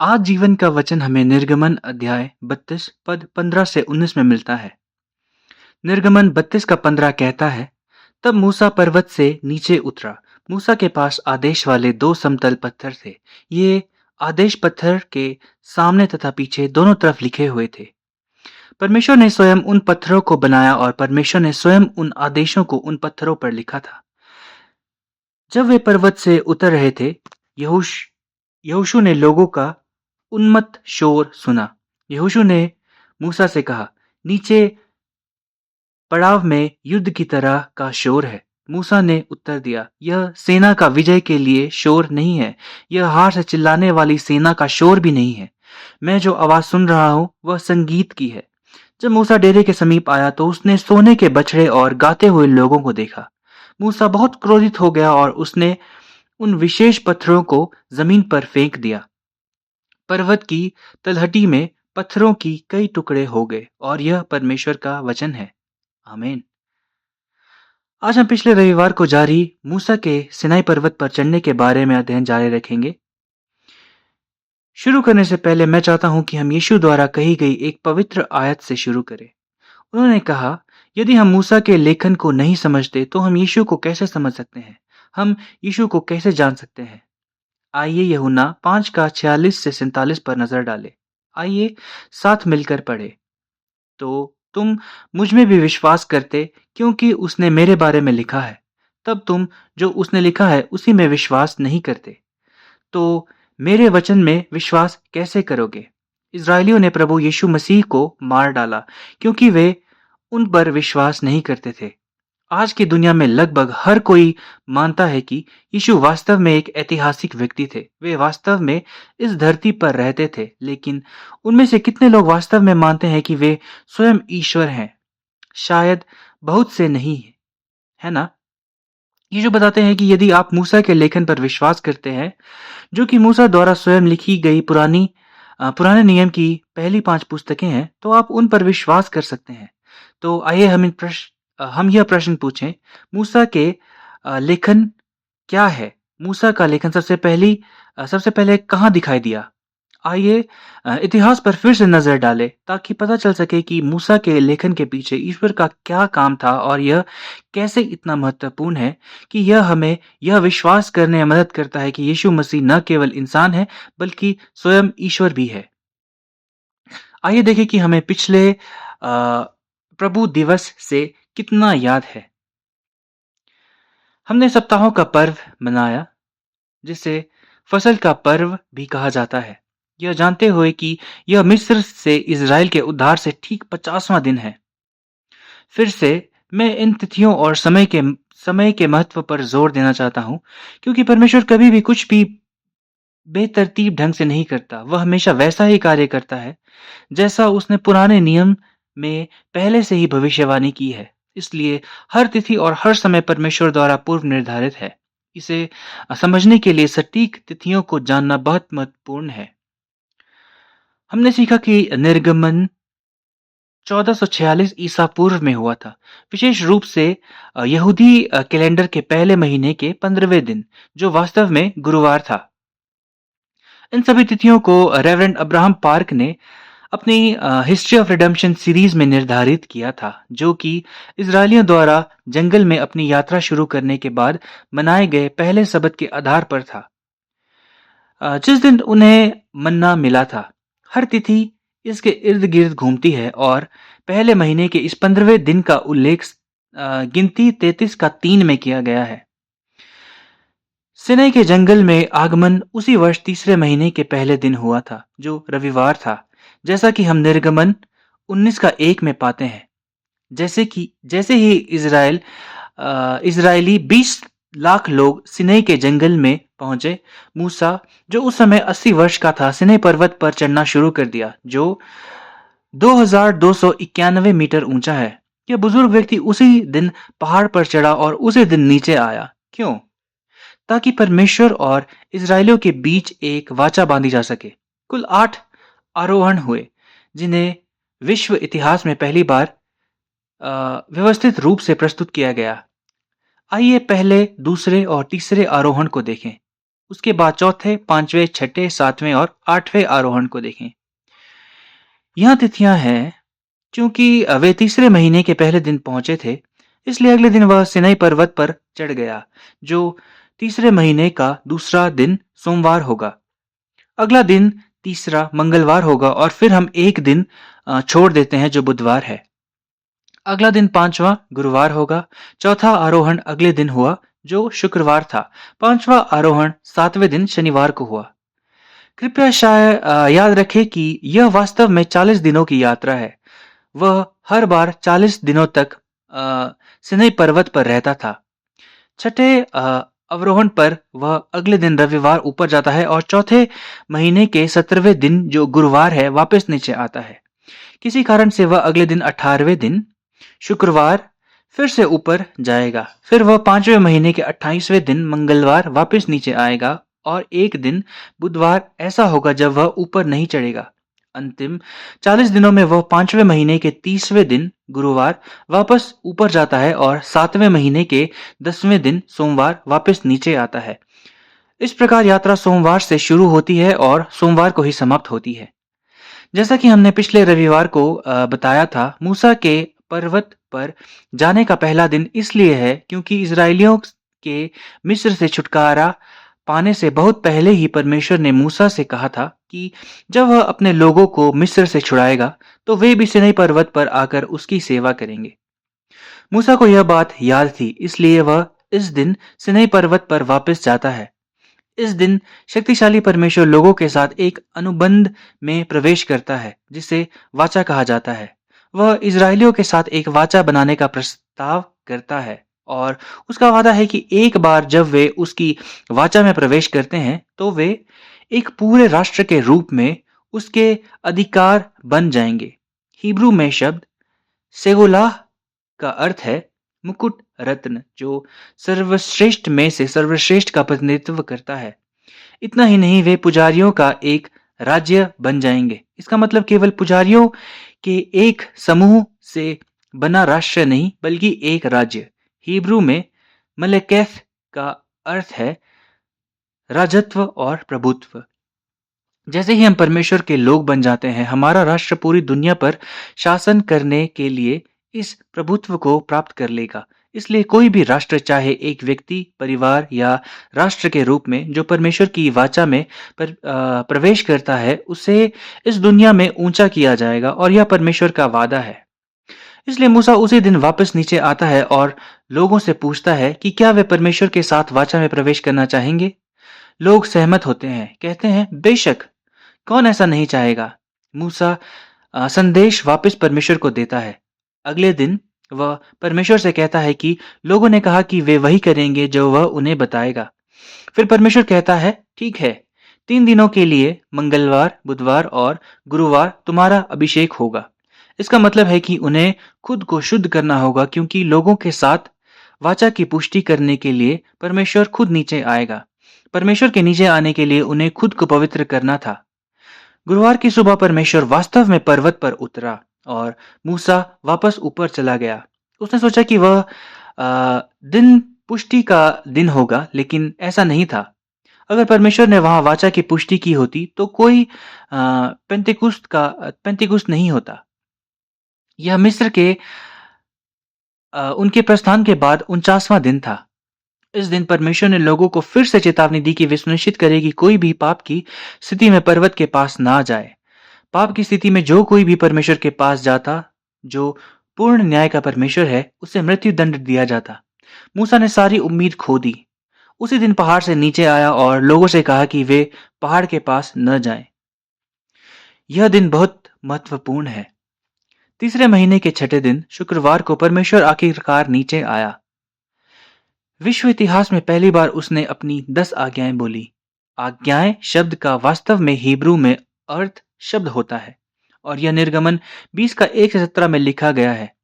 आज जीवन का वचन हमें निर्गमन अध्याय 32 पद 15 से 19 में मिलता है। निर्गमन 32 का 15 कहता है, तब मूसा पर्वत से नीचे उतरा। मूसा के पास आदेश वाले दो समतल पत्थर थे। ये आदेश पत्थर के सामने तथा पीछे दोनों तरफ लिखे हुए थे। परमेश्वर ने स्वयं उन पत्थरों को बनाया और परमेश्वर ने स्वयं उन आदेशों को उन पत्थरों पर लिखा था। जब वे पर्वत से उतर रहे थे, यहोश यहोशू ने लोगों का उन्मत्त शोर सुना। यहोशू ने मूसा से कहा, नीचे पड़ाव में युद्ध की तरह का शोर है। मूसा ने उत्तर दिया, यह सेना का विजय के लिए शोर नहीं है। यह हार से चिल्लाने वाली सेना का शोर भी नहीं है। मैं जो आवाज सुन रहा हूं वह संगीत की है। जब मूसा डेरे के समीप आया तो उसने सोने के बछड़े और गाते हुए लोगों को देखा। मूसा बहुत क्रोधित हो गया और उसने उन विशेष पत्थरों को जमीन पर फेंक दिया। पर्वत की तलहटी में पत्थरों की कई टुकड़े हो गए और यह परमेश्वर का वचन है। आमीन। आज हम पिछले रविवार को जारी मूसा के सिनाई पर्वत पर चढ़ने के बारे में अध्ययन जारी रखेंगे। शुरू करने से पहले मैं चाहता हूं कि हम यीशु द्वारा कही गई एक पवित्र आयत से शुरू करें। उन्होंने कहा, यदि हम मूसा के लेखन को नहीं समझते तो हम यीशु को कैसे समझ सकते हैं? हम यीशु को कैसे जान सकते हैं? आइए यूहन्ना 5 का 46 से 47 पर नजर डालें। आइए साथ मिलकर पढ़े। तो तुम मुझ में भी विश्वास करते क्योंकि उसने मेरे बारे में लिखा है। तब तुम जो उसने लिखा है उसी में विश्वास नहीं करते तो मेरे वचन में विश्वास कैसे करोगे? इस्राएलियों ने प्रभु यीशु मसीह को मार डाला क्योंकि वे उन पर विश्वास नहीं करते थे। आज की दुनिया में लगभग हर कोई मानता है कि यीशु वास्तव में एक ऐतिहासिक व्यक्ति थे। वे वास्तव में इस धरती पर रहते थे, लेकिन उनमें से कितने लोग वास्तव में मानते हैं कि वे स्वयं ईश्वर हैं? शायद बहुत से नहीं है, है ना? यीशु बताते हैं कि यदि आप मूसा के लेखन पर विश्वास करते हैं, जो कि मूसा द्वारा स्वयं लिखी गई पुराने नियम की पहली 5 पुस्तकें हैं, तो आप उन पर विश्वास कर सकते हैं। तो आइए हम यह प्रश्न पूछें, मूसा के लेखन क्या है? मूसा का लेखन सबसे पहले कहाँ दिखाई दिया? आइए इतिहास पर फिर से नज़र डालें ताकि पता चल सके कि मूसा के लेखन के पीछे ईश्वर का क्या काम था और यह कैसे इतना महत्वपूर्ण है कि यह हमें यह विश्वास करने में मदद करता है कि यीशु मसीह न केवल इंसान है बल्कि स्वयं ईश्वर भी है। आइए देखें कि हमें पिछले प्रभु दिवस से कितना याद है। हमने सप्ताहों का पर्व मनाया जिसे फसल का पर्व भी कहा जाता है। यह जानते हुए कि यह मिस्र से इज़राइल के उद्धार से ठीक 50वां दिन है। फिर से मैं इन तिथियों और समय के महत्व पर जोर देना चाहता हूँ, क्योंकि परमेश्वर कभी भी कुछ भी बेतरतीब ढंग से नहीं करता। वह हमेशा वैसा ही कार्य करता है जैसा उसने पुराने नियम में पहले से ही भविष्यवाणी की है। इसलिए हर तिथि और हर समय परमेश्वर द्वारा पूर्व निर्धारित है। इसे समझने के लिए सटीक तिथियों को जानना बहुत महत्वपूर्ण है। हमने सीखा कि निर्गमन 1446 ईसा पूर्व में हुआ था, विशेष रूप से यहूदी कैलेंडर के पहले महीने के 15वें दिन, जो वास्तव में गुरुवार था। इन सभी तिथियों को रेवरेंड अब्राहम पार्क ने अपनी हिस्ट्री ऑफ रिडेम्पशन सीरीज में निर्धारित किया था, जो कि इजरायलियों द्वारा जंगल में अपनी यात्रा शुरू करने के बाद मनाए गए पहले सबत के आधार पर था, जिस दिन उन्हें मन्ना मिला था। हर तिथि इसके इर्द गिर्द घूमती है और पहले महीने के इस 15वें दिन का उल्लेख गिनती 33 का 3 में किया गया है। सिनै के जंगल में आगमन उसी वर्ष तीसरे महीने के पहले दिन हुआ था, जो रविवार था, जैसा कि हम निर्गमन 19 का 1 में पाते हैं। जैसे ही इजरायली 20 लाख लोग सिनै के जंगल में पहुंचे, मूसा, जो उस समय 80 वर्ष का था, सिनै पर्वत पर चढ़ना शुरू कर दिया, जो 2291 मीटर ऊंचा है। यह बुजुर्ग व्यक्ति उसी दिन पहाड़ पर चढ़ा और उसी दिन नीचे आया। क्यों? ताकि परमेश्वर और इजरायलियों के बीच एक वाचा बांधी जा सके। कुल 8 आरोहण हुए, जिन्हें विश्व इतिहास में पहली बार व्यवस्थित रूप से प्रस्तुत किया गया। आइए पहले, दूसरे और तीसरे आरोहण को देखें। उसके बाद चौथे, पांचवें, छठे, सातवें और आठवें आरोहण को देखें। यहाँ तिथियां हैं। चूंकि वे तीसरे महीने के पहले दिन पहुंचे थे, इसलिए अगले दिन वह सिनाई पर्वत पर चढ़ गया, जो तीसरे महीने का दूसरा दिन सोमवार होगा। अगला दिन तीसरा मंगलवार होगा और फिर हम एक दिन छोड़ देते हैं जो बुधवार है। अगला दिन पांचवा गुरुवार होगा। चौथा आरोहण अगले दिन हुआ जो शुक्रवार था। पांचवा आरोहण सातवें दिन शनिवार को हुआ। कृपया याद रखें कि यह वास्तव में 40 दिनों की यात्रा है। वह हर बार 40 दिनों तक सिनाई पर्वत पर रहता था। छठे अवरोहण पर वह अगले दिन रविवार ऊपर जाता है और चौथे महीने के 17वें दिन जो गुरुवार है वापस नीचे आता है। किसी कारण से वह अगले दिन 18वें दिन शुक्रवार फिर से ऊपर जाएगा। फिर वह 5वें महीने के 28वें दिन मंगलवार वापस नीचे आएगा और एक दिन बुधवार ऐसा होगा जब वह ऊपर नहीं चढ़ेगा। अंतिम 40 दिनों में वह 5वें महीने के 30वें दिन गुरुवार वापस ऊपर जाता है और 7वें महीने के 10वें दिन सोमवार वापस नीचे आता है। इस प्रकार यात्रा सोमवार से शुरू होती है और सोमवार को ही समाप्त होती है। जैसा कि हमने पिछले रविवार को बताया था, मूसा के पर्वत पर जाने का पहला दिन इसलिए है क्योंकि इजरायलियों के मिस्र से छुटकारा पाने से बहुत पहले ही परमेश्वर ने मूसा से कहा था कि जब वह अपने लोगों को मिस्र से छुड़ाएगा तो वे भी सिनाई पर्वत पर आकर उसकी सेवा करेंगे। मूसा को यह बात याद थी, इसलिए वह इस दिन सिनाई पर्वत पर वापस जाता है। इस दिन शक्तिशाली परमेश्वर लोगों के साथ एक अनुबंध में प्रवेश करता है जिसे वाचा कहा जाता है। वह इजरायलियों के साथ एक वाचा बनाने का प्रस्ताव करता है और उसका वादा है कि एक बार जब वे उसकी वाचा में प्रवेश करते हैं तो वे एक पूरे राष्ट्र के रूप में उसके अधिकार बन जाएंगे। हिब्रू में शब्द सेगोलाह का अर्थ है मुकुट रत्न, जो सर्वश्रेष्ठ में से सर्वश्रेष्ठ का प्रतिनिधित्व करता है। इतना ही नहीं, वे पुजारियों का एक राज्य बन जाएंगे। इसका मतलब केवल पुजारियों के एक समूह से बना राष्ट्र नहीं बल्कि एक राज्य। हिब्रू में मलेकेथ का अर्थ है राजत्व और प्रभुत्व। जैसे ही हम परमेश्वर के लोग बन जाते हैं, हमारा राष्ट्र पूरी दुनिया पर शासन करने के लिए इस प्रभुत्व को प्राप्त कर लेगा। इसलिए कोई भी राष्ट्र, चाहे एक व्यक्ति, परिवार या राष्ट्र के रूप में जो परमेश्वर की वाचा में प्रवेश करता है, उसे इस दुनिया में ऊंचा किया जाएगा और यह परमेश्वर का वादा है। इसलिए मूसा उसी दिन वापस नीचे आता है और लोगों से पूछता है कि क्या वे परमेश्वर के साथ वाचा में प्रवेश करना चाहेंगे। लोग सहमत होते हैं, कहते हैं बेशक, कौन ऐसा नहीं चाहेगा। मूसा संदेश वापस परमेश्वर को देता है। अगले दिन वह परमेश्वर से कहता है कि लोगों ने कहा कि वे वही करेंगे जो वह उन्हें बताएगा। फिर परमेश्वर कहता है, ठीक है, 3 दिनों के लिए मंगलवार, बुधवार और गुरुवार तुम्हारा अभिषेक होगा। इसका मतलब है कि उन्हें खुद को शुद्ध करना होगा, क्योंकि लोगों के साथ वाचा की पुष्टि करने के लिए परमेश्वर खुद नीचे आएगा। परमेश्वर के नीचे आने के लिए उन्हें खुद को पवित्र करना था। गुरुवार की सुबह परमेश्वर वास्तव में पर्वत पर उतरा और मूसा वापस ऊपर चला गया। उसने सोचा कि वह दिन पुष्टि का दिन होगा, लेकिन ऐसा नहीं था। अगर परमेश्वर ने वहां वाचा की पुष्टि की होती तो कोई पेंतिकुस्त नहीं होता। यह मिस्र के उनके प्रस्थान के बाद 49वां दिन था। इस दिन परमेश्वर ने लोगों को फिर से चेतावनी दी कि वे सुनिश्चित करें कि कोई भी पाप की स्थिति में पर्वत के पास ना जाए। पाप की स्थिति में जो कोई भी परमेश्वर के पास जाता, जो पूर्ण न्याय का परमेश्वर है, उसे मृत्यु दंड दिया जाता। मूसा ने सारी उम्मीद खो दी। उसी दिन पहाड़ से नीचे आया और लोगों से कहा कि वे पहाड़ के पास न जाएं। यह दिन बहुत महत्वपूर्ण है। तीसरे महीने के छठे दिन शुक्रवार को परमेश्वर आखिरकार नीचे आया। विश्व इतिहास में पहली बार उसने अपनी 10 आज्ञाएं बोली। आज्ञाएं शब्द का वास्तव में हिब्रू में अर्थ शब्द होता है और यह निर्गमन 20 का 1 से 17 में लिखा गया है।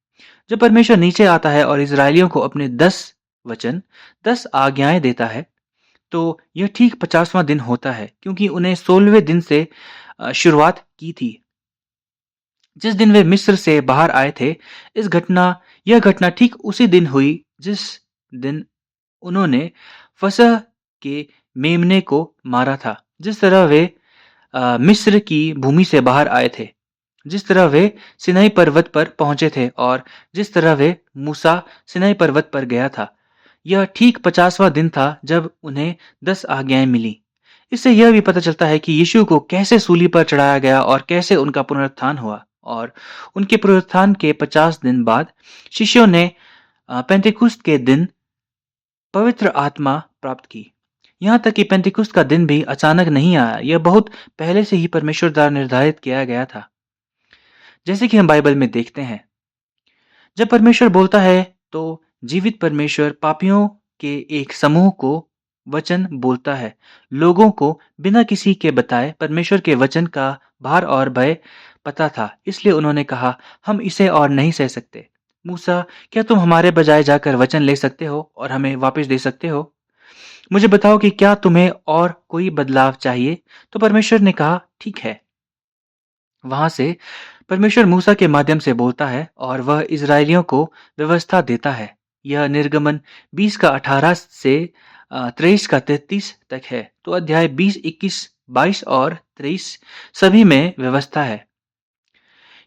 जब परमेश्वर नीचे आता है और इजरायलियों को अपने 10 आज्ञाएं देता है, तो यह ठीक 50वां दिन होता है, क्योंकि उन्हें 16वें दिन से शुरुआत की थी, जिस दिन वे मिस्र से बाहर आए थे। यह घटना ठीक उसी दिन हुई जिस दिन उन्होंने फसह के मेमने को मारा था, जिस तरह वे मिस्र की भूमि से बाहर आए थे, जिस तरह वे सिनाई पर्वत पर पहुंचे थे और जिस तरह वे मूसा सिनाई पर्वत पर गया था। यह ठीक 50वां दिन था जब उन्हें 10 आज्ञाएं मिली। इससे यह भी पता चलता है कि यीशु को कैसे सूली पर चढ़ाया गया और कैसे उनका पुनरुत्थान हुआ और उनके पुनरुत्थान के 50 दिन बाद शिष्यों ने पेंटेकुस्त के दिन पवित्र आत्मा प्राप्त की। यहाँ तक कि पेंटेकुस्त का दिन भी अचानक नहीं आया, यह बहुत पहले से ही परमेश्वर द्वारा निर्धारित किया गया था। जैसे कि हम बाइबल में देखते हैं, जब परमेश्वर बोलता है तो जीवित परमेश्वर पापियों के एक समूह को वचन बोलता है। लोगों को बिना किसी के बताए परमेश्वर के वचन का भार और भय पता था, इसलिए उन्होंने कहा, हम इसे और नहीं सह सकते। मूसा, क्या तुम हमारे बजाय जाकर वचन ले सकते हो और हमें वापस दे सकते हो? मुझे बताओ कि क्या तुम्हें और कोई बदलाव चाहिए? तो परमेश्वर ने कहा, ठीक है। वहां से परमेश्वर मूसा के माध्यम से बोलता है और वह इजरायलियों को व्यवस्था देता है। यह निर्गमन 20 का 18 से 23 का 33 तक है। तो अध्याय 20, 21, 22 और 23 सभी में व्यवस्था है।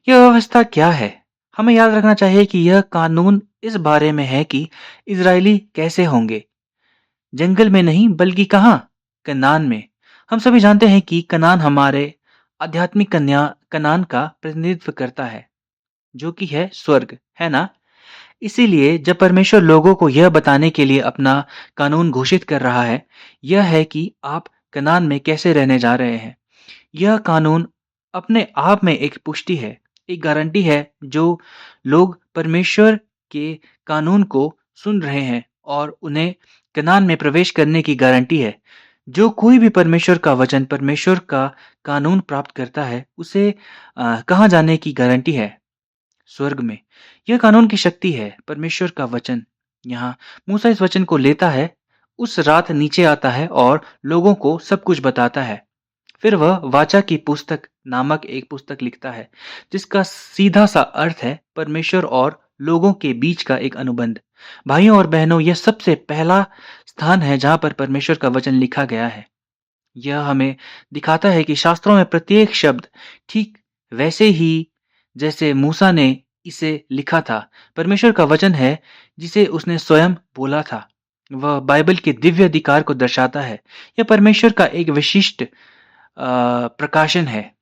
यह व्यवस्था क्या है? हमें याद रखना चाहिए कि यह कानून इस बारे में है कि इजरायली कैसे होंगे। जंगल में नहीं, बल्कि कहाँ? कनान में। हम सभी जानते हैं कि कनान हमारे आध्यात्मिक कनान का प्रतिनिधित्व करता है, जो कि है स्वर्ग, है ना? इसीलिए जब परमेश्वर लोगों को यह बताने के लिए अपना कानून घोषित कर रहा है, यह है कि आप कनान में कैसे रहने जा रहे हैं। यह कानून अपने आप में एक पुष्टि है, एक गारंटी है जो लोग परमेश्वर के कानून को सुन रहे हैं और उन्हें कनान में प्रवेश करने की गारंटी है। जो कोई भी परमेश्वर का वचन, परमेश्वर का कानून प्राप्त करता है, उसे कहाँ जाने की गारंटी है? स्वर्ग में। यह कानून की शक्ति है, परमेश्वर का वचन। यहाँ मूसा इस वचन को लेता है, उस रात नीचे आता है और लोगों को सब कुछ बताता है। फिर वह वाचा की पुस्तक नामक एक पुस्तक लिखता है, जिसका सीधा सा अर्थ है परमेश्वर और लोगों के बीच का एक अनुबंध। भाइयों और बहनों, यह सबसे पहला स्थान है जहां पर परमेश्वर का वचन लिखा गया है। यह हमें दिखाता है कि शास्त्रों में प्रत्येक शब्द ठीक वैसे ही जैसे मूसा ने इसे लिखा था, परमेश्वर का वचन है जिसे उसने स्वयं बोला था। वह बाइबल के दिव्य अधिकार को दर्शाता है। यह परमेश्वर का एक विशिष्ट प्रकाशन है।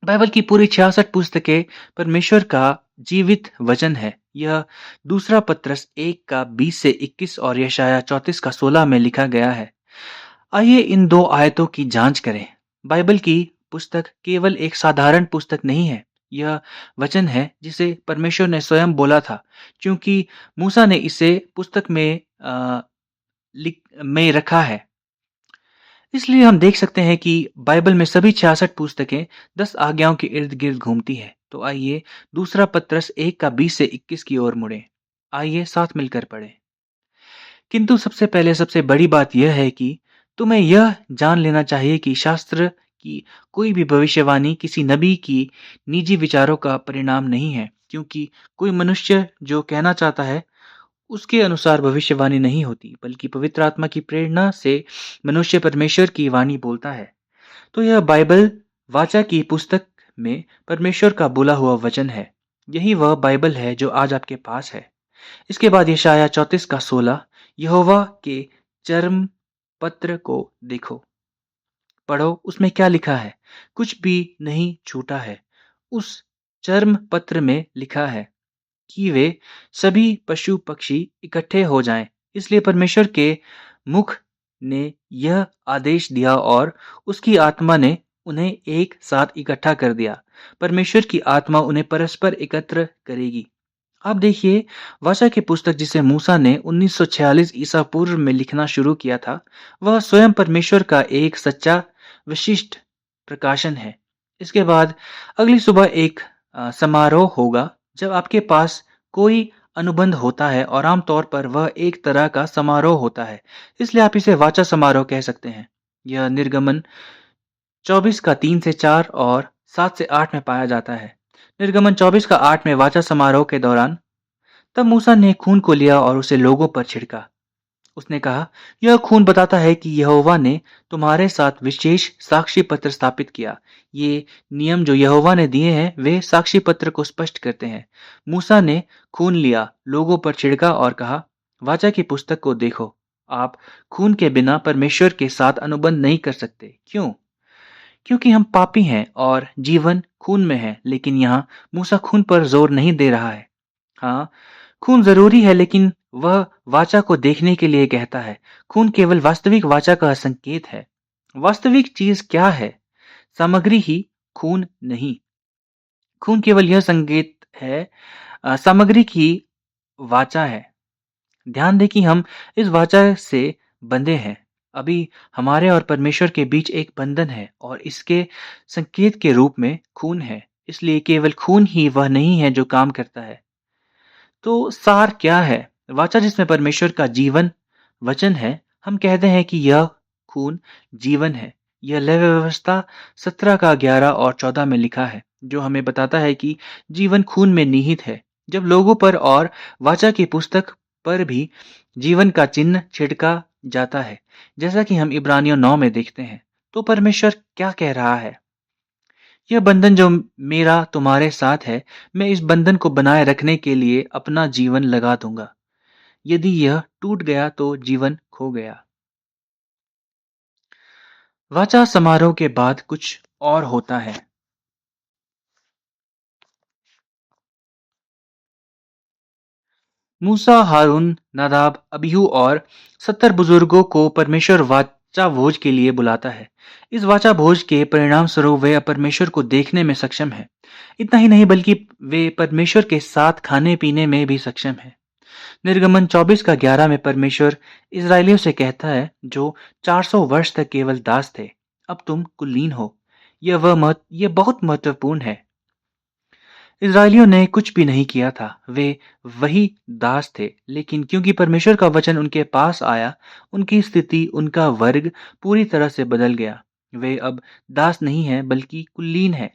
बाइबल की पूरी 66 पुस्तकें परमेश्वर का जीवित वचन है। यह दूसरा पत्रस 1 का 20 से 21 और यशाया 34 का 16 में लिखा गया है। आइए इन दो आयतों की जांच करें। बाइबल की पुस्तक केवल एक साधारण पुस्तक नहीं है। यह वचन है जिसे परमेश्वर ने स्वयं बोला था, क्योंकि मूसा ने इसे पुस्तक में रखा है। इसलिए हम देख सकते हैं कि बाइबल में सभी 66 पुस्तकें 10 आज्ञाओं के इर्द गिर्द घूमती है। तो आइए दूसरा पत्रस 1 का 20 से 21 की ओर मुड़े। आइए साथ मिलकर पढ़ें। किंतु सबसे पहले सबसे बड़ी बात यह है कि तुम्हें यह जान लेना चाहिए कि शास्त्र की कोई भी भविष्यवाणी किसी नबी की निजी विचारों का परिणाम नहीं है, क्योंकि कोई मनुष्य जो कहना चाहता है उसके अनुसार भविष्यवाणी नहीं होती, बल्कि पवित्र आत्मा की प्रेरणा से मनुष्य परमेश्वर की वाणी बोलता है। तो यह बाइबल वाचा की पुस्तक में परमेश्वर का बोला हुआ वचन है। यही वह बाइबल है जो आज आपके पास है। इसके बाद यशाया 34 का 16, यहोवा के चर्म पत्र को देखो, पढ़ो, उसमें क्या लिखा है, कुछ भी नहीं छूटा है। उस चर्म पत्र में लिखा है कि वे सभी पशु पक्षी इकट्ठे हो जाएं। इसलिए परमेश्वर के मुख ने यह आदेश दिया और उसकी आत्मा ने उन्हें एक साथ इकट्ठा कर दिया। परमेश्वर की आत्मा उन्हें परस्पर एकत्र करेगी। आप देखिए, वाचा की पुस्तक जिसे मूसा ने 1946 ईसा पूर्व में लिखना शुरू किया था, वह स्वयं परमेश्वर का एक सच्चा विशिष्ट प्रकाशन है। इसके बाद अगली सुबह एक समारोह होगा जब आपके पास कोई अनुबंध होता है और आमतौर पर वह एक तरह का समारोह होता है, इसलिए आप इसे वाचा समारोह कह सकते हैं। यह निर्गमन 24 का 3 से 4 और 7 से 8 में पाया जाता है। निर्गमन 24 का 8 में वाचा समारोह के दौरान तब मूसा ने खून को लिया और उसे लोगों पर छिड़का। उसने कहा, यह खून बताता है कि यहोवा ने तुम्हारे साथ विशेष साक्षी पत्र स्थापित किया। ये नियम जो यहोवा ने दिए हैं वे साक्षी पत्र को स्पष्ट करते हैं। मूसा ने खून लिया, लोगों पर छिड़का और कहा, वाचा की पुस्तक को देखो। आप खून के बिना परमेश्वर के साथ अनुबंध नहीं कर सकते। क्यों? क्योंकि हम पापी हैं और जीवन खून में है। लेकिन यहाँ मूसा खून पर जोर नहीं दे रहा है। हाँ, खून ज़रूरी है, लेकिन वह वाचा को देखने के लिए कहता है। खून केवल वास्तविक वाचा का संकेत है। वास्तविक चीज़ क्या है? सामग्री ही, खून नहीं। खून केवल यह संकेत है, सामग्री की वाचा है। ध्यान दें कि हम इस वाचा से बंधे हैं। अभी हमारे और परमेश्वर के बीच एक बंधन है और इसके संकेत के रूप में खून है। इसलिए केवल खून ही वह नहीं है जो काम करता है। तो सार क्या है? वाचा जिसमें परमेश्वर का जीवन वचन है, हम कहते हैं कि यह खून जीवन है। यह लेवी व्यवस्था 17 का 11 और 14 में लिखा है, जो हमें बताता है कि जीवन खून में निहित है। जब लोगों पर और वाचा की पुस्तक पर भी जीवन का चिन्ह छिड़का जाता है, जैसा कि हम इब्रानियों 9 में देखते हैं, तो परमेश्वर क्या कह रहा है? यह बंधन जो मेरा तुम्हारे साथ है, मैं इस बंधन को बनाए रखने के लिए अपना जीवन लगा दूंगा। यदि यह टूट गया तो जीवन खो गया। वाचा समारोह के बाद कुछ और होता है। मूसा, हारून, नादाब, अबीहू और 70 बुजुर्गों को परमेश्वर वाचा भोज के लिए बुलाता है। इस वाचा भोज के परिणाम स्वरूप वे परमेश्वर को देखने में सक्षम है। इतना ही नहीं बल्कि वे परमेश्वर के साथ खाने पीने में भी सक्षम है। निर्गमन 24 का 11 में परमेश्वर इजरायलियों से कहता है, जो 400 वर्ष तक केवल दास थे, अब तुम कुलीन हो। यह बहुत महत्वपूर्ण है। इजरायलियों ने कुछ भी नहीं किया था, वे वही दास थे, लेकिन क्योंकि परमेश्वर का वचन उनके पास आया, उनकी स्थिति, उनका वर्ग पूरी तरह से बदल गया। वे अब दास नहीं हैं बल्कि कुलीन हैं।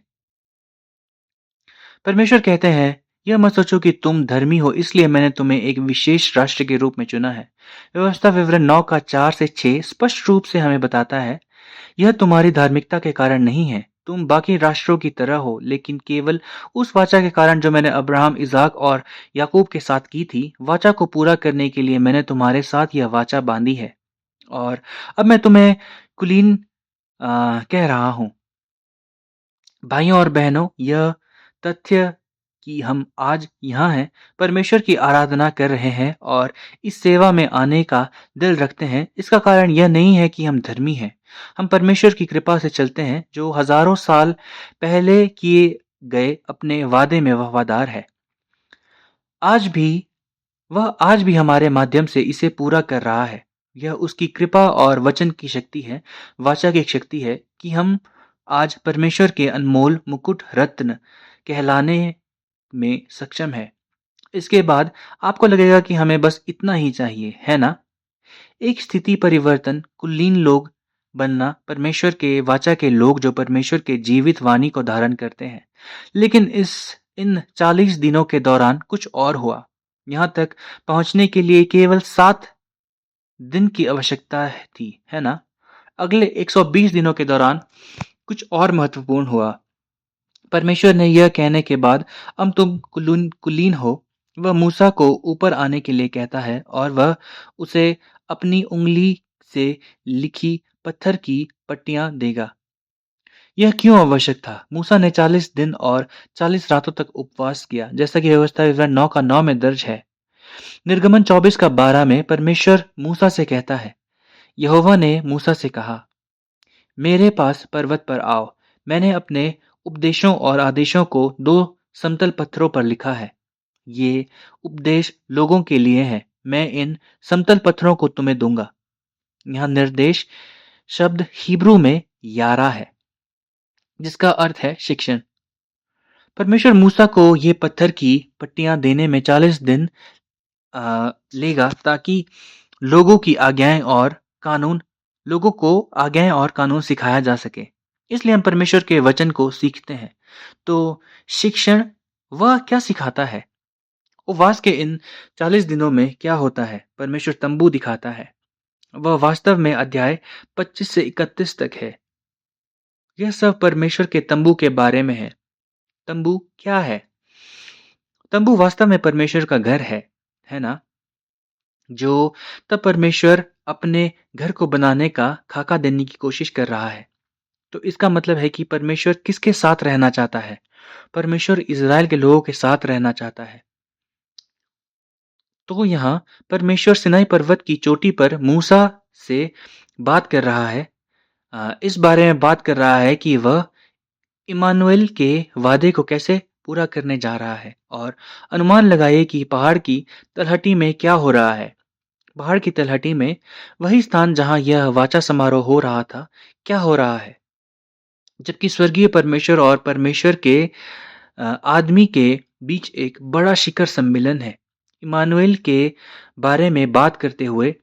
परमेश्वर कहते हैं, यह मत सोचो कि तुम धर्मी हो इसलिए मैंने तुम्हें एक विशेष राष्ट्र के रूप में चुना है। व्यवस्था विवरण 9 का 4 से 6 स्पष्ट रूप से हमें बताता है, यह तुम्हारी धार्मिकता के कारण नहीं है। तुम बाकी राष्ट्रों की तरह हो, लेकिन केवल उस वाचा के कारण जो मैंने अब्राहम, इसहाक और याकूब के साथ की थी। वाचा को पूरा करने के लिए मैंने तुम्हारे साथ यह वाचा बांधी है। और अब मैं तुम्हें कुलीन कह रहा हूँ। भाइयों और बहनों, यह तथ्य कि हम आज यहाँ हैं, परमेश्वर की आराधना कर रहे हैं और इस सेवा में आने का दिल रखते हैं, इसका कारण यह नहीं है कि हम धर्मी हैं। हम परमेश्वर की कृपा से चलते हैं, जो हजारों साल पहले किए गए अपने वादे में वफादार है। आज भी आज भी हमारे माध्यम से इसे पूरा कर रहा है। यह उसकी कृपा और वचन की शक्ति है, वाचा की एक शक्ति है कि हम आज परमेश्वर के अनमोल मुकुट रत्न कहलाने में सक्षम है। इसके बाद आपको लगेगा कि हमें बस इतना ही चाहिए, है ना? एक स्थिति परिवर्तन, कुलीन लोग बनना, परमेश्वर के वाचा के लोग जो परमेश्वर के जीवित वाणी को धारण करते हैं। लेकिन इन 40 दिनों के दौरान कुछ और हुआ। यहाँ तक पहुँचने के लिए केवल 7 दिन की आवश्यकता थी, है ना? अगले 120 दिनों के दौरान कुछ और महत्वपूर्ण हुआ। परमेश्वर ने यह कहने के बाद, अब तुम कुलीन हो, वह मूसा को ऊपर आने के लिए कहता है और वह उसे अपनी उंगली से लिखी पत्थर की पट्टियां देगा। यह क्यों आवश्यक था? मूसा ने 40 दिन और 40 रातों तक उपवास किया, जैसा कि व्यवस्था विवरण 9 का 9 में दर्ज है। निर्गमन 24 का 12 में परमेश्वर मूसा से कहता है, यहोवा ने मूसा से कहा, मेरे पास पर्वत पर आओ। मैंने अपने उपदेशों और आदेशों को 2 समतल पत्थरों पर लिखा है। ये उपदेश लोगों के लिए हैं। मैं इन समतल पत्थरों को तुम्हें दूंगा। यहाँ निर्देश शब्द हिब्रू में यारा है, जिसका अर्थ है शिक्षण। परमेश्वर मूसा को ये पत्थर की पट्टियां देने में 40 दिन लेगा, ताकि लोगों की आज्ञाएं और कानून लोगों को आज्ञाएं और कानून सिखाया जा सके। इसलिए हम परमेश्वर के वचन को सीखते हैं। तो शिक्षण वह क्या सिखाता है? उपवास के इन 40 दिनों में क्या होता है? परमेश्वर तंबू दिखाता है। वह वास्तव में अध्याय 25 से 31 तक है। यह सब परमेश्वर के तंबू के बारे में है। तंबू क्या है? तंबू वास्तव में परमेश्वर का घर है ना? जो तब परमेश्वर अपने घर को बनाने का खाका देने की कोशिश कर रहा है। तो इसका मतलब है कि परमेश्वर किसके साथ रहना चाहता है? परमेश्वर इज़राइल के लोगों के साथ रहना चाहता है। तो यहाँ परमेश्वर सिनाई पर्वत की चोटी पर मूसा से बात कर रहा है। इस बारे में बात कर रहा है कि वह इमानुएल के वादे को कैसे पूरा करने जा रहा है और अनुमान लगाइए कि पहाड़ की तलहटी में क्या हो रहा है। पहाड़ की तलहटी में वही स्थान जहां यह वाचा समारोह हो रहा था, क्या हो रहा है? जबकि स्वर्गीय परमेश्वर और परमेश्वर के आदमी के बीच एक बड़ा शिखर सम्मेलन है। इमानुएल के बारे में बात करते हुए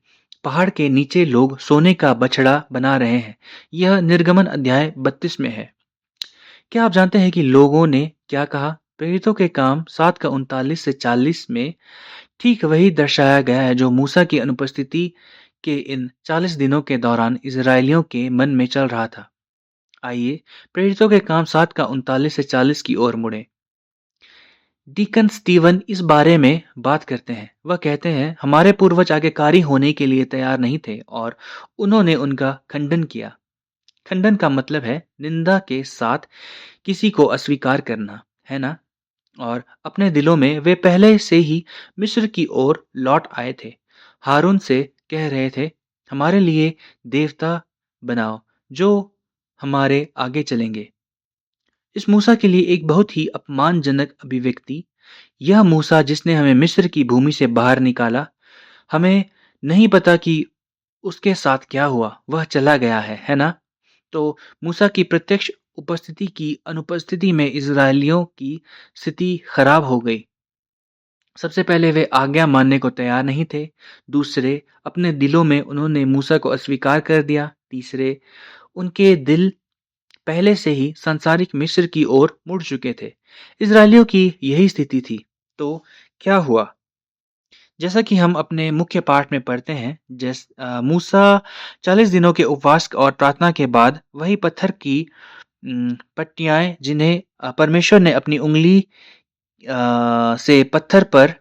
पहाड़ के नीचे लोग सोने का बछड़ा बना रहे हैं। यह निर्गमन अध्याय 32 में है। क्या आप जानते हैं कि लोगों ने क्या कहा? प्रेरितों के काम 7 का 39 से 40 में ठीक वही दर्शाया गया है जो मूसा की अनुपस्थिति के इन 40 दिनों के दौरान इजरायलियों के मन में चल रहा था। आइए प्रेरितों के काम 7 का 39 से 40 की ओर मुड़े। डीकन स्टीवन इस बारे में बात करते हैं। वह कहते हैं हमारे पूर्वज आज्ञाकारी होने के लिए तैयार नहीं थे और उन्होंने उनका खंडन किया। खंडन का मतलब है निंदा के साथ किसी को अस्वीकार करना, है ना? और अपने दिलों में वे पहले से ही मिस्र की ओर लौट आए थे। हारून से कह रहे थे हमारे लिए देवता बनाओ जो हमारे आगे चलेंगे। इस मूसा के लिए एक बहुत ही अपमानजनक अभिव्यक्ति। यह मूसा जिसने हमें मिस्र की भूमि से बाहर निकाला, हमें नहीं पता कि उसके साथ क्या हुआ, वह चला गया है ना? तो मूसा की प्रत्यक्ष उपस्थिति की अनुपस्थिति में इजरायलियों की स्थिति खराब हो गई। सबसे पहले वे आज्ञा मानने को तैयार नहीं थे। दूसरे, अपने दिलों में उन्होंने मूसा को अस्वीकार कर दिया। तीसरे, उनके दिल पहले से ही सांसारिक मिस्र की ओर मुड़ चुके थे। इजरायलियों की यही स्थिति थी। तो क्या हुआ? जैसा कि हम अपने मुख्य पाठ में पढ़ते हैं, मूसा 40 दिनों के उपवास और प्रार्थना के बाद वही पत्थर की पट्टियाँ जिन्हें परमेश्वर ने अपनी उँगली से पत्थर पर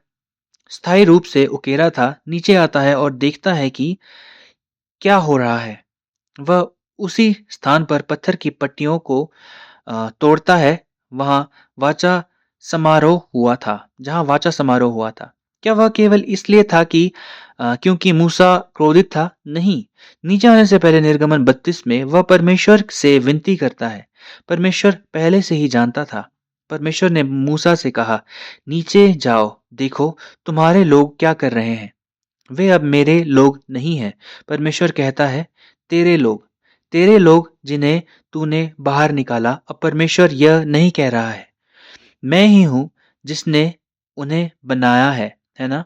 स्थायी रूप से उकेरा था, नीचे आता है और देखता है कि क्या हो रहा है। वह उसी स्थान पर पत्थर की पट्टियों को तोड़ता है, वहाँ वाचा समारोह हुआ था, जहाँ वाचा समारोह हुआ था। क्या वह केवल इसलिए था कि क्योंकि मूसा क्रोधित था? नहीं। नीचे आने से पहले निर्गमन 32 में वह परमेश्वर से विनती करता है। परमेश्वर पहले से ही जानता था। परमेश्वर ने मूसा से कहा, नीचे जाओ, देखो तुम्हारे लोग क्या कर रहे हैं। वे अब मेरे लोग नहीं हैं। परमेश्वर कहता है, तेरे लोग जिन्हें तूने बाहर निकाला। अब परमेश्वर यह नहीं कह रहा है, मैं ही हूँ जिसने उन्हें बनाया है ना?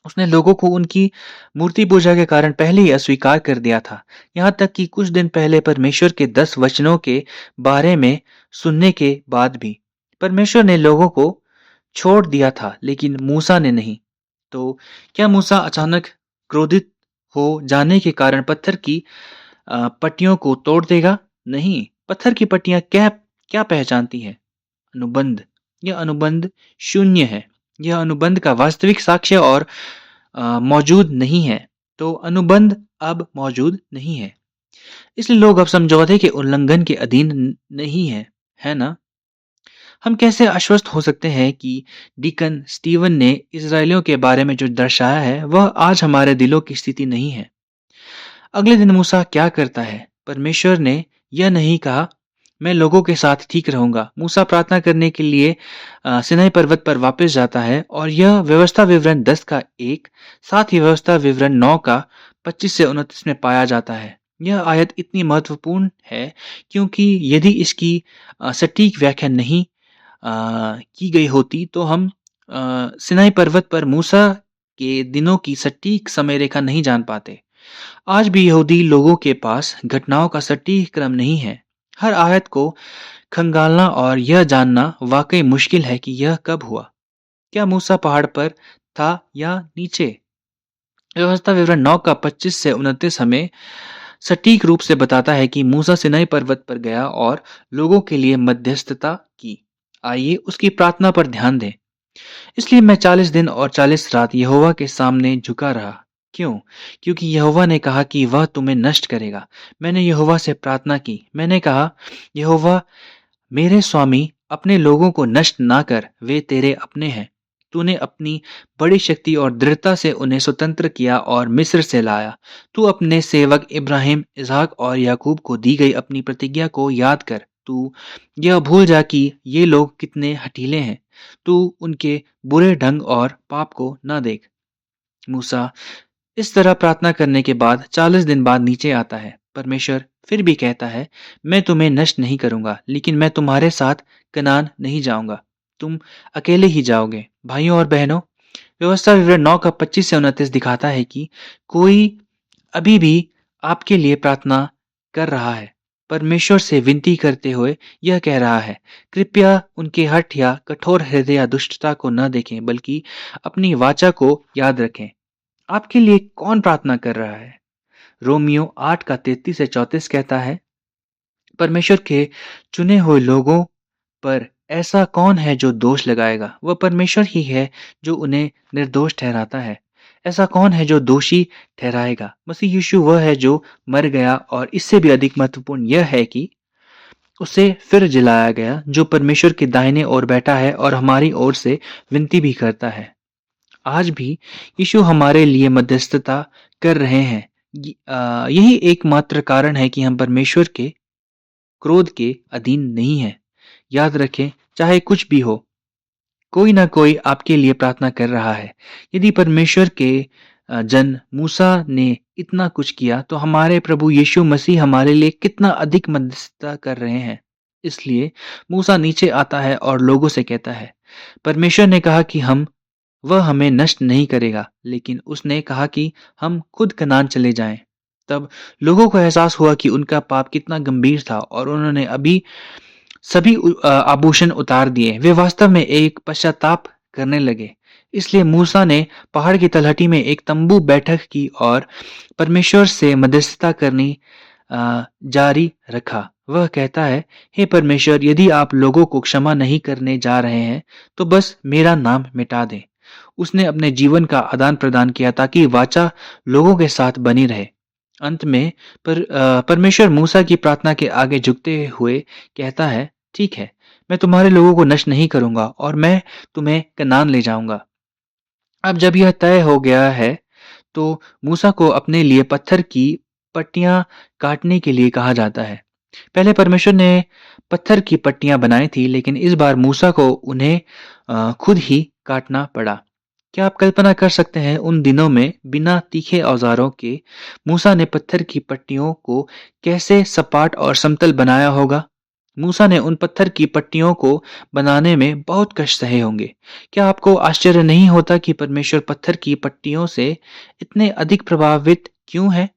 उसने लोगों को उनकी मूर्ति पूजा के कारण पहले ही अस्वीकार कर दिया था। यहाँ तक कि कुछ दिन पहले परमेश्वर के 10 वचनों के बारे में सुनने के बाद भी परमेश्वर ने लोगों को छोड़ दिया था, लेकिन मूसा ने नहीं। तो क्या मूसा अचानक क्रोधित हो जाने के कारण पत्थर की पट्टियों को तोड़ देगा? नहीं। पत्थर की पट्टियां क्या क्या पहचानती हैं? अनुबंध। यह अनुबंध शून्य है। यह अनुबंध का वास्तविक साक्ष्य और मौजूद नहीं है। तो अनुबंध अब मौजूद नहीं है, इसलिए लोग अब समझौते के उल्लंघन के अधीन नहीं है ना? हम कैसे आश्वस्त हो सकते हैं कि डीकन स्टीवन ने इजरायलियों के बारे में जो दर्शाया है वह आज हमारे दिलों की स्थिति नहीं है? अगले दिन मूसा क्या करता है? परमेश्वर ने यह नहीं कहा मैं लोगों के साथ ठीक रहूंगा। मूसा प्रार्थना करने के लिए सिनाई पर्वत पर वापस जाता है और यह व्यवस्था विवरण 10 का 1 साथ ही व्यवस्था विवरण 9 का 25 से 29 में पाया जाता है। यह आयत इतनी महत्वपूर्ण है क्योंकि यदि इसकी सटीक व्याख्या नहीं की गई होती तो हम सिनाई पर्वत पर मूसा के दिनों की सटीक समय रेखा नहीं जान पाते। आज भी यहूदी लोगों के पास घटनाओं का सटीक क्रम नहीं है। हर आयत को खंगालना और यह जानना वाकई मुश्किल है कि यह कब हुआ। क्या मूसा पहाड़ पर था या नीचे? व्यवस्था विवरण 9 का 25 से 29 हमें सटीक रूप से बताता है कि मूसा सिनाई पर्वत पर गया और लोगों के लिए मध्यस्थता की। आइए उसकी प्रार्थना पर ध्यान दें। इसलिए मैं 40 दिन और 40 रात यहोवा के सामने झुका रहा। क्यों? क्योंकि यहोवा ने कहा कि वह तुम्हें नष्ट करेगा। मैंने यहोवा से प्रार्थना की। मैंने कहा, यहोवा मेरे स्वामी, अपने लोगों को नष्ट ना कर, वे तेरे अपने हैं। तूने अपनी बड़ी शक्ति और दृढ़ता से उन्हें स्वतंत्र किया और मिस्र से लाया। तू अपने सेवक इब्राहिम, इसहाक और याकूब को दी गई अपनी प्रतिज्ञा को याद कर। तू यह भूल जा कि ये लोग कितने हठीले हैं। तू उनके बुरे ढंग और पाप को न देख। मूसा इस तरह प्रार्थना करने के बाद 40 दिन बाद नीचे आता है। परमेश्वर फिर भी कहता है, मैं तुम्हें नष्ट नहीं करूंगा, लेकिन मैं तुम्हारे साथ कनान नहीं जाऊंगा। तुम अकेले ही जाओगे। भाइयों और बहनों, व्यवस्था विवरण 9 का 25 से 29 दिखाता है कि कोई अभी भी आपके लिए प्रार्थना कर रहा है। परमेश्वर से विनती करते हुए यह कह रहा है, कृपया उनके हठ या कठोर हृदय या दुष्टता को न देखें, बल्कि अपनी वाचा को याद रखें। आपके लिए कौन प्रार्थना कर रहा है? रोमियो 8 का 33 से 34 कहता है, परमेश्वर के चुने हुए लोगों पर ऐसा कौन है जो दोष लगाएगा? वह परमेश्वर ही है जो उन्हें निर्दोष ठहराता है। ऐसा कौन है जो दोषी ठहराएगा? मसीह यीशु वह है जो मर गया, और इससे भी अधिक महत्वपूर्ण यह है कि उसे फिर जिलाया गया, जो परमेश्वर के दाहिने ओर बैठा है और हमारी ओर से विनती भी करता है। आज भी यीशु हमारे लिए मध्यस्थता कर रहे हैं। यही एकमात्र कारण है कि हम परमेश्वर के क्रोध के अधीन नहीं हैं। याद रखें, चाहे कुछ भी हो, कोई ना कोई आपके लिए प्रार्थना कर रहा है। यदि परमेश्वर के जन मूसा ने इतना कुछ किया, तो हमारे प्रभु यीशु मसीह हमारे लिए कितना अधिक मध्यस्थता कर रहे हैं। इसलिए मूसा नीचे आता है और लोगों से कहता है, परमेश्वर ने कहा कि वह हमें नष्ट नहीं करेगा, लेकिन उसने कहा कि हम खुद कनान चले जाएं। तब लोगों को एहसास हुआ कि उनका पाप कितना गंभीर था, और उन्होंने अभी सभी आभूषण उतार दिए। वे वास्तव में एक पश्चाताप करने लगे। इसलिए मूसा ने पहाड़ की तलहटी में एक तंबू बैठक की और परमेश्वर से मध्यस्थता करनी जारी रखा। वह कहता है, हे परमेश्वर, यदि आप लोगों को क्षमा नहीं करने जा रहे हैं, तो बस मेरा नाम मिटा दें। उसने अपने जीवन का आदान प्रदान किया ताकि वाचा लोगों के साथ बनी रहे। अंत में परमेश्वर मूसा की प्रार्थना के आगे झुकते हुए कहता है, ठीक है, मैं तुम्हारे लोगों को नष्ट नहीं करूंगा और मैं तुम्हें कनान ले जाऊंगा। अब जब यह तय हो गया है, तो मूसा को अपने लिए पत्थर की पट्टियां काटने के लिए कहा जाता है। पहले परमेश्वर ने पत्थर की पट्टियां बनाई थी, लेकिन इस बार मूसा को उन्हें खुद ही काटना पड़ा। क्या आप कल्पना कर सकते हैं, उन दिनों में बिना तीखे औजारों के मूसा ने पत्थर की पट्टियों को कैसे सपाट और समतल बनाया होगा? मूसा ने उन पत्थर की पट्टियों को बनाने में बहुत कष्ट सहे होंगे। क्या आपको आश्चर्य नहीं होता कि परमेश्वर पत्थर की पट्टियों से इतने अधिक प्रभावित क्यों है?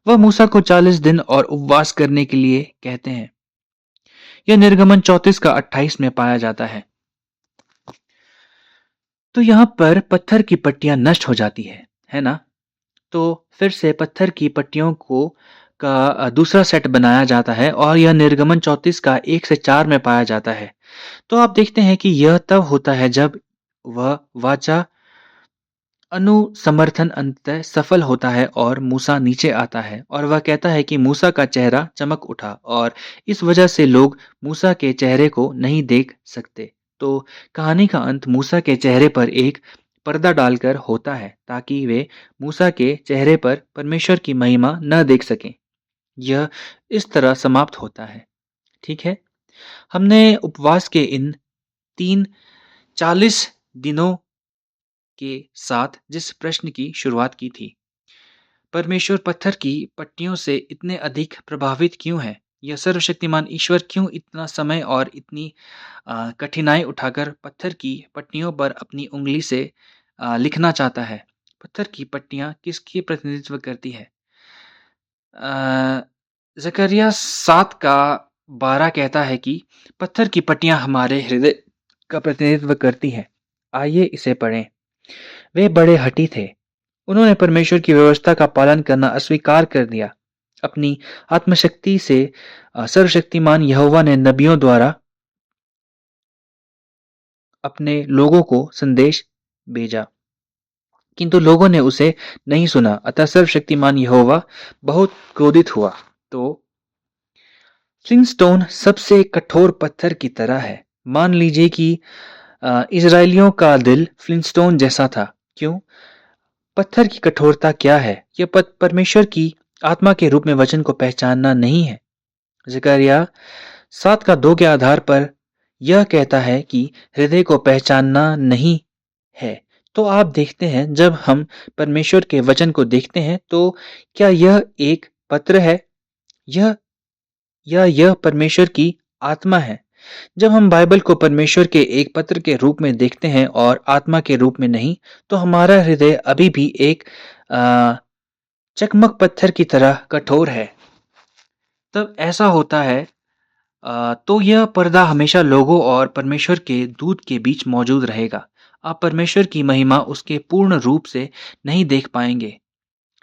वह मूसा को 40 दिन और उपवास करने के लिए कहते हैं। यह निर्गमन 34 का 28 में पाया जाता है। तो यहाँ पर पत्थर की पट्टियां नष्ट हो जाती है ना? तो फिर से पत्थर की पट्टियों को का दूसरा सेट बनाया जाता है, और यह निर्गमन 34 का 1 से 4 में पाया जाता है। तो आप देखते हैं कि यह तब होता है जब वह वाचा अनुसमर्थन अंततः सफल होता है और मूसा नीचे आता है, और वह कहता है कि मूसा का चेहरा चमक उठा, और इस वजह से लोग मूसा के चेहरे को नहीं देख सकते। तो कहानी का अंत मूसा के चेहरे पर एक पर्दा डालकर होता है, ताकि वे मूसा के चेहरे पर परमेश्वर की महिमा न देख सकें। यह इस तरह समाप्त होता है। ठीक है, हमने उपवास के इन तीन 40 दिनों के साथ जिस प्रश्न की शुरुआत की थी, परमेश्वर पत्थर की पट्टियों से इतने अधिक प्रभावित क्यों है? यह सर्वशक्तिमान ईश्वर क्यों इतना समय और इतनी कठिनाई उठाकर पत्थर की पट्टियों पर अपनी उंगली से लिखना चाहता है? पत्थर की पट्टियां किसकी प्रतिनिधित्व करती है? जकरिया 7 का 12 कहता है कि पत्थर की पट्टियां हमारे हृदय का प्रतिनिधित्व करती हैं। आइए इसे पढ़ें। वे बड़े हठी थे, उन्होंने परमेश्वर की व्यवस्था का पालन करना अस्वीकार कर दिया। अपनी आत्मशक्ति से सर्वशक्तिमान यहोवा ने नबियों द्वारा अपने लोगों को संदेश भेजा, किंतु लोगों ने उसे नहीं सुना। अतः सर्वशक्तिमान यहोवा बहुत क्रोधित हुआ। तो फ्लिंटस्टोन सबसे कठोर पत्थर की तरह है। मान लीजिए कि इजरायलियों का दिल फ्लिंटस्टोन जैसा था। क्यों? पत्थर की कठोरता क्या है? यह परमेश्वर की आत्मा के रूप में वचन को पहचानना नहीं है। ज़करिया 7:2 के आधार पर यह कहता है कि हृदय को पहचानना नहीं है। तो आप देखते हैं, जब हम परमेश्वर के वचन को देखते हैं तो क्या यह एक पत्र है यह या यह परमेश्वर की आत्मा है? जब हम बाइबल को परमेश्वर के एक पत्र के रूप में देखते हैं और आत्मा के रूप में नहीं, तो हमारा हृदय अभी भी एक आ, चकमक पत्थर की तरह कठोर है। तब ऐसा होता है तो यह पर्दा हमेशा लोगों और परमेश्वर के दूत के बीच मौजूद रहेगा। आप परमेश्वर की महिमा उसके पूर्ण रूप से नहीं देख पाएंगे।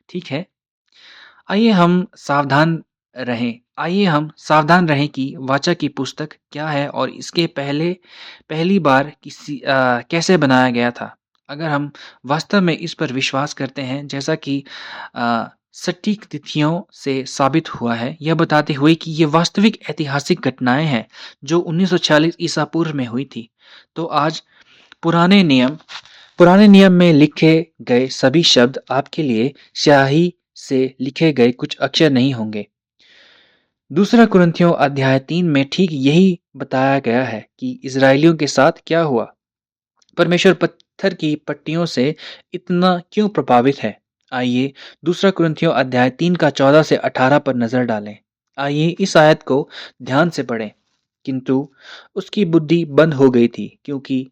ठीक है। आइए हम सावधान आइए हम सावधान रहें कि वाचा की पुस्तक क्या है और इसके पहली बार कैसे बनाया गया था। अगर हम वास्तव में इस पर विश्वास करते हैं, जैसा कि सटीक तिथियों से साबित हुआ है, यह बताते हुए कि ये वास्तविक ऐतिहासिक घटनाएं हैं जो 1946 ईसा पूर्व में हुई थी, तो आज पुराने नियम पुराने नियम में लिखे गए सभी शब्द आपके लिए स्याही से लिखे गए कुछ अक्षर नहीं होंगे। दूसरा कुरिन्थियों अध्याय 3 में ठीक यही बताया गया है कि इजरायलियों के साथ क्या हुआ। परमेश्वर पत्थर की पट्टियों से इतना क्यों प्रभावित है? आइए दूसरा कुरिन्थियों अध्याय 3 का 14 से 18 पर नजर डालें। आइए इस आयत को ध्यान से पढ़ें। किंतु उसकी बुद्धि बंद हो गई थी, क्योंकि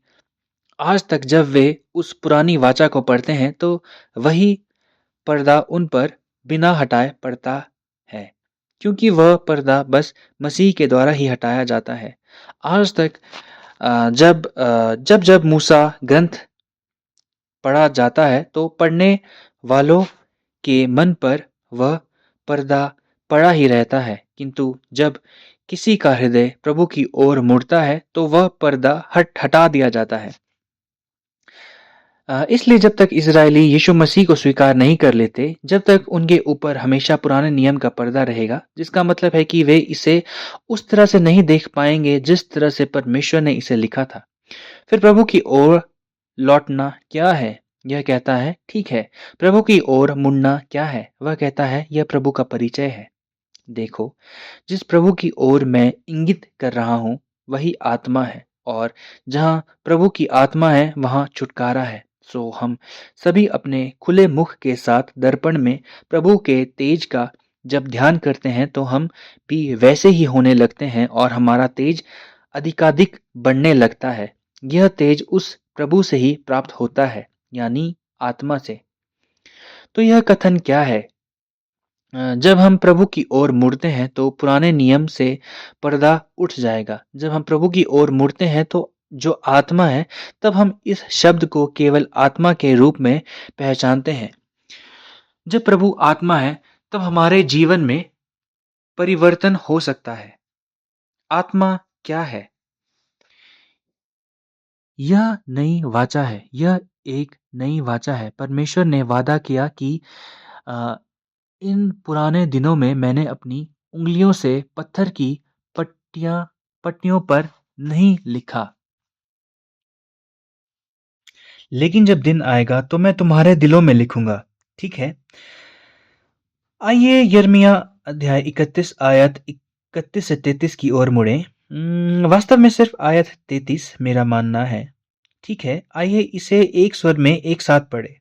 आज तक जब वे उस पुरानी वाचा को पढ़ते हैं तो वही पर्दा उन पर बिना हटाए पड़ता है, क्योंकि वह पर्दा बस मसीह के द्वारा ही हटाया जाता है। आज तक जब मूसा ग्रंथ पढ़ा जाता है तो पढ़ने वालों के मन पर वह पर्दा पड़ा ही रहता है, किंतु जब किसी का हृदय प्रभु की ओर मुड़ता है तो वह पर्दा हटा दिया जाता है। इसलिए जब तक इजरायली यीशु मसीह को स्वीकार नहीं कर लेते, जब तक उनके ऊपर हमेशा पुराने नियम का पर्दा रहेगा, जिसका मतलब है कि वे इसे उस तरह से नहीं देख पाएंगे जिस तरह से परमेश्वर ने इसे लिखा था। फिर प्रभु की ओर लौटना क्या है? यह कहता है, ठीक है। प्रभु की ओर मुड़ना क्या है? वह कहता है, यह प्रभु का परिचय है। देखो, जिस प्रभु की ओर मैं इंगित कर रहा हूँ वही आत्मा है, और जहाँ प्रभु की आत्मा है वहाँ छुटकारा है। सो हम सभी अपने खुले मुख के साथ दर्पण में प्रभु के तेज का जब ध्यान करते हैं तो हम भी वैसे ही होने लगते हैं और हमारा तेज अधिकाधिक बढ़ने लगता है। यह तेज उस प्रभु से ही प्राप्त होता है, यानी आत्मा से। तो यह कथन क्या है? जब हम प्रभु की ओर मुड़ते हैं तो पुराने नियम से पर्दा उठ जाएगा। जब हम प्रभु की ओर मुड़ते हैं तो जो आत्मा है, तब हम इस शब्द को केवल आत्मा के रूप में पहचानते हैं। जब प्रभु आत्मा है तब हमारे जीवन में परिवर्तन हो सकता है। आत्मा क्या है? यह नई वाचा है। यह एक नई वाचा है। परमेश्वर ने वादा किया कि अ, इन पुराने दिनों में मैंने अपनी उंगलियों से पत्थर की पट्टियों पर नहीं लिखा, लेकिन जब दिन आएगा तो मैं तुम्हारे दिलों में लिखूंगा। ठीक है। आइए यिर्मयाह अध्याय 31 आयत 31 से 33 की ओर मुड़े। वास्तव में सिर्फ आयत 33 मेरा मानना है। ठीक है, आइए इसे एक स्वर में एक साथ पढ़े।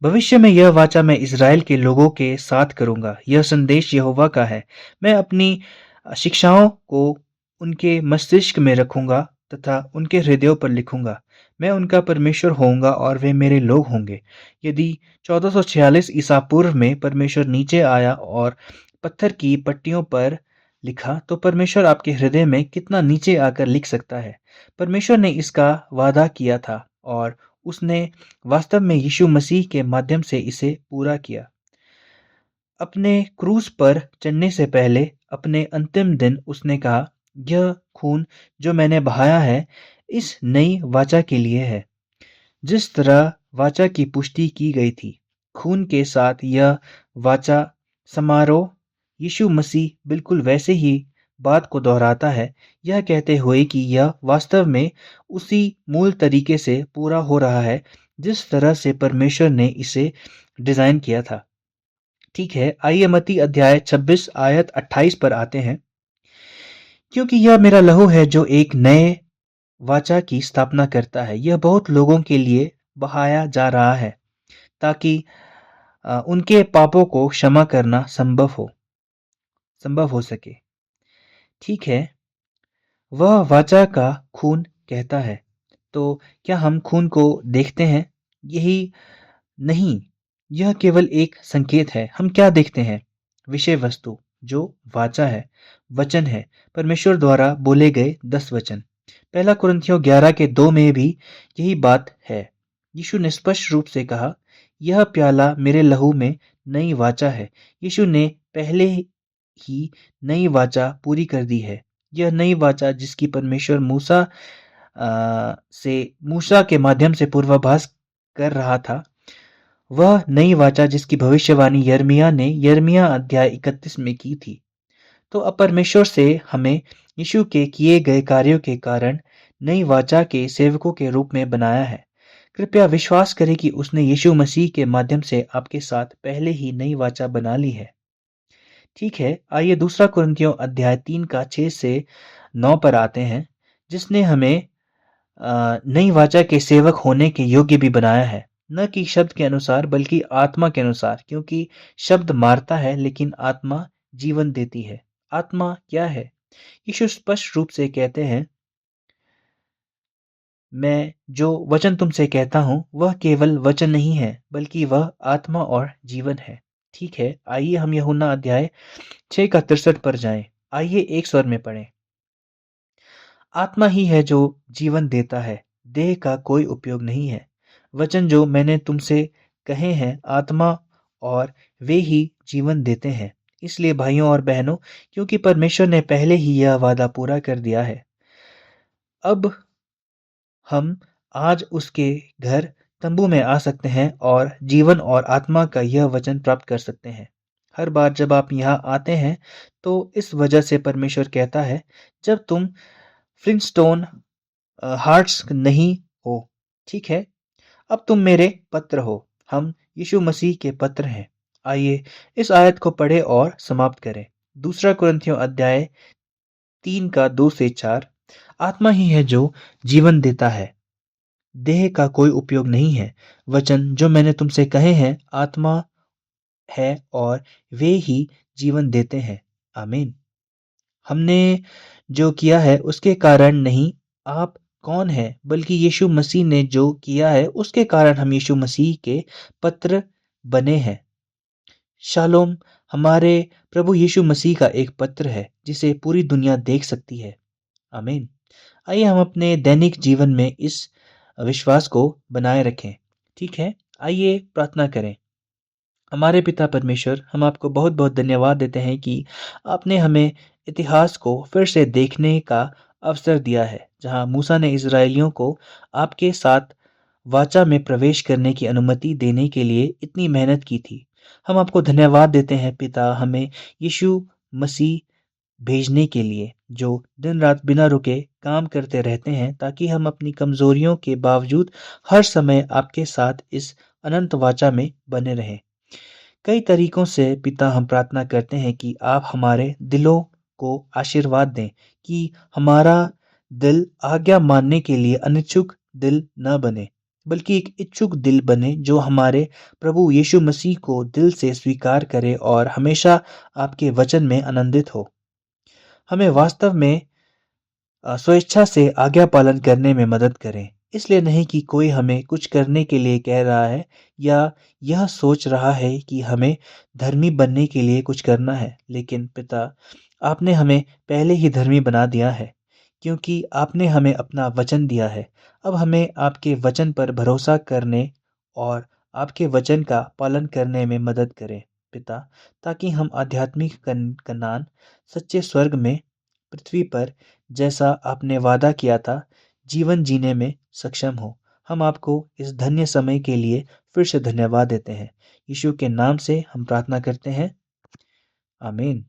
भविष्य में यह वाचा मैं इज़राइल के लोगों के साथ करूंगा। यह संदेश यहोवा का है। मैं अपनी शिक्षाओं को उनके मस्तिष्क में रखूंगा तथा उनके हृदयों पर लिखूंगा। मैं उनका परमेश्वर होऊंगा और वे मेरे लोग होंगे। यदि 1446 ईसा पूर्व में परमेश्वर नीचे आया और पत्थर की पट्टियों पर लिखा, तो परमेश्वर आपके हृदय में कितना नीचे आकर लिख सकता है। परमेश्वर ने इसका वादा किया था और उसने वास्तव में यीशु मसीह के माध्यम से इसे पूरा किया। अपने क्रूस पर चढ़ने से पहले अपने अंतिम दिन उसने कहा, यह खून जो मैंने बहाया है, इस नई वाचा के लिए है। जिस तरह वाचा की पुष्टि की गई थी, खून के साथ यह वाचा समारोह यीशु मसीह बिल्कुल वैसे ही बात को दोहराता है, यह कहते हुए कि यह वास्तव में उसी मूल तरीके से पूरा हो रहा है जिस तरह से परमेश्वर ने इसे डिजाइन किया था। ठीक है, आइए मत्ती अध्याय 26 आयत 28 पर आते हैं। क्योंकि यह मेरा लहू है जो एक नए वाचा की स्थापना करता है, यह बहुत लोगों के लिए बहाया जा रहा है ताकि उनके पापों को क्षमा करना संभव हो सके। ठीक है, वह वाचा का खून कहता है। तो क्या हम खून को देखते हैं? यही नहीं, यह केवल एक संकेत है। हम क्या देखते हैं? विषय वस्तु जो वाचा है, वचन है, परमेश्वर द्वारा बोले गए 10 वचन। पहला कुरिन्थियों 11 के 2 में भी यही बात है। यीशु ने स्पष्ट रूप से कहा, यह प्याला मेरे लहू में नई वाचा है। यीशु ने पहले ही नई वाचा पूरी कर दी है। यह नई वाचा जिसकी परमेश्वर मूसा के माध्यम से पूर्वाभास कर रहा था, वह नई वाचा जिसकी भविष्यवाणी यिर्मयाह अध्याय 31 में की थी। तो अब परमेश्वर से हमें यीशु के किए गए कार्यों के कारण नई वाचा के सेवकों के रूप में बनाया है। कृपया विश्वास करें कि उसने यीशु मसीह के माध्यम से आपके साथ पहले ही नई वाचा बना ली है। ठीक है, आइए दूसरा कुरिन्थियों अध्याय 3 का 6 से 9 पर आते हैं, जिसने हमें नई वाचा के सेवक होने के योग्य भी बनाया है, न कि शब्द के अनुसार बल्कि आत्मा के अनुसार, क्योंकि शब्द मारता है लेकिन आत्मा जीवन देती है। आत्मा क्या है? यीशु स्पष्ट रूप से कहते हैं, मैं जो वचन तुमसे कहता हूँ वह केवल वचन नहीं है बल्कि वह आत्मा और जीवन है। ठीक है, आइए हम यूहन्ना अध्याय 6 का 63 पर जाएं। आइए एक स्वर में पढ़ें। आत्मा ही है जो जीवन देता है, देह का कोई उपयोग नहीं है। वचन जो मैंने तुमसे कहे हैं आत्मा और वे ही जीवन देते हैं। इसलिए भाइयों और बहनों, क्योंकि परमेश्वर ने पहले ही यह वादा पूरा कर दिया है, अब हम आज उसके घर तंबू में आ सकते हैं और जीवन और आत्मा का यह वचन प्राप्त कर सकते हैं। हर बार जब आप यहाँ आते हैं तो इस वजह से परमेश्वर कहता है, जब तुम फ्लिंटस्टोन हार्ट्स नहीं हो, ठीक है, अब तुम मेरे पत्र हो। हम यीशु मसीह के पत्र हैं। आइए इस आयत को पढ़े और समाप्त करें। दूसरा कुरिन्थियों अध्याय 3 का 2 से 4। आत्मा ही है जो जीवन देता है, देह का कोई उपयोग नहीं है। वचन जो मैंने तुमसे कहे हैं आत्मा है और वे ही जीवन देते हैं। आमीन। हमने जो किया है उसके कारण नहीं, आप कौन है, बल्कि यीशु मसीह ने जो किया है उसके कारण हम यीशु मसीह के पत्र बने हैं। शालोम हमारे प्रभु यीशु मसीह का एक पत्र है जिसे पूरी दुनिया देख सकती है। आमीन। आइए हम अपने दैनिक जीवन में इस विश्वास को बनाए रखें। ठीक है, आइए प्रार्थना करें। हमारे पिता परमेश्वर, हम आपको बहुत बहुत धन्यवाद देते हैं कि आपने हमें इतिहास को फिर से देखने का अवसर दिया है, जहां मूसा ने इजरायलियों को आपके साथ वाचा में प्रवेश करने की अनुमति देने के लिए इतनी मेहनत की थी। हम आपको धन्यवाद देते हैं पिता, हमें यीशु मसीह भेजने के लिए, जो दिन रात बिना रुके काम करते रहते हैं ताकि हम अपनी कमजोरियों के बावजूद हर समय आपके साथ इस अनंत वाचा में बने रहें। कई तरीकों से पिता हम प्रार्थना करते हैं कि आप हमारे दिलों को आशीर्वाद दें, कि हमारा दिल आज्ञा मानने के लिए अनिच्छुक दिल न बने, बल्कि एक इच्छुक दिल बने जो हमारे प्रभु यीशु मसीह को दिल से स्वीकार करे और हमेशा आपके वचन में आनंदित हो। हमें वास्तव में स्वेच्छा से आज्ञा पालन करने में मदद करें, इसलिए नहीं कि कोई हमें कुछ करने के लिए कह रहा है या यह सोच रहा है कि हमें धर्मी बनने के लिए कुछ करना है, लेकिन पिता आपने हमें पहले ही धर्मी बना दिया है, क्योंकि आपने हमें अपना वचन दिया है। अब हमें आपके वचन पर भरोसा करने और आपके वचन का पालन करने में मदद करें, पिता, ताकि हम आध्यात्मिक कनान, सच्चे स्वर्ग में, पृथ्वी पर जैसा आपने वादा किया था, जीवन जीने में सक्षम हो। हम आपको इस धन्य समय के लिए फिर से धन्यवाद देते हैं। यीशु के नाम से हम प्रार्थना करते हैं। आमीन।